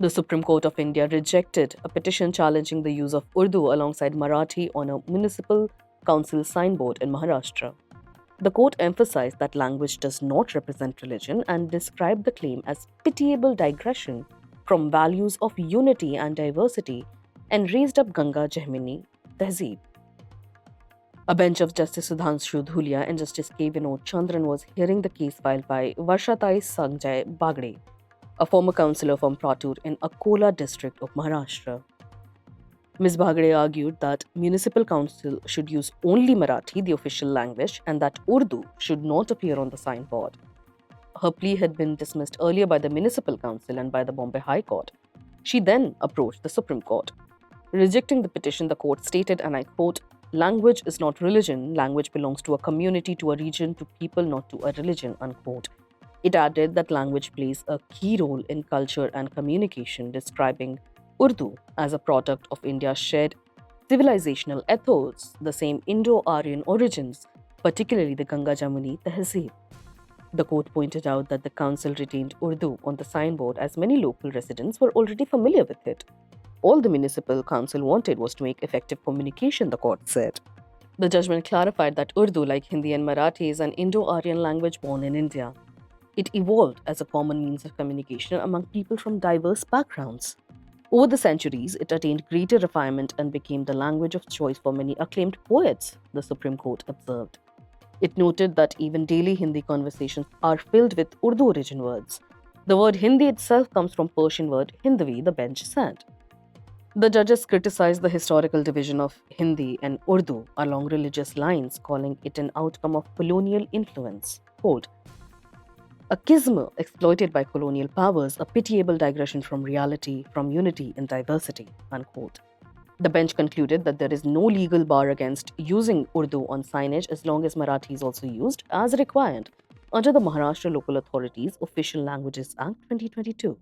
The Supreme Court of India rejected a petition challenging the use of Urdu alongside Marathi on a municipal council signboard in Maharashtra. The court emphasized that language does not represent religion and described the claim as pitiable digression from values of unity and diversity and raised up Ganga Jahmini Tehzeeb. A bench of Justice Sudhanshu Dhulia and Justice K. Vinod Chandran was hearing the case filed by Varshatai Sanjay Bagde, a former councillor from Pratur in Akola district of Maharashtra. Ms. Bhagde argued that municipal council should use only Marathi, the official language, and that Urdu should not appear on the signboard. Her plea had been dismissed earlier by the municipal council and by the Bombay High Court. She then approached the Supreme Court. Rejecting the petition, the court stated, and I quote, "Language is not religion. Language belongs to a community, to a region, to people, not to a religion," unquote. It added that language plays a key role in culture and communication, describing Urdu as a product of India's shared civilizational ethos, the same Indo-Aryan origins, particularly the Ganga Jamuni Tehzeeb. The court pointed out that the council retained Urdu on the signboard as many local residents were already familiar with it. All the municipal council wanted was to make effective communication, the court said. The judgment clarified that Urdu, like Hindi and Marathi, is an Indo-Aryan language born in India. It evolved as a common means of communication among people from diverse backgrounds. Over the centuries, it attained greater refinement and became the language of choice for many acclaimed poets, the Supreme Court observed. It noted that even daily Hindi conversations are filled with Urdu origin words. The word Hindi itself comes from Persian word Hindvi, the bench said. The judges criticized the historical division of Hindi and Urdu along religious lines, calling it an outcome of colonial influence. Quote, "A schism exploited by colonial powers, a pitiable digression from reality, from unity in diversity," unquote. The bench concluded that there is no legal bar against using Urdu on signage as long as Marathi is also used as required under the Maharashtra Local Authorities Official Languages Act 2022.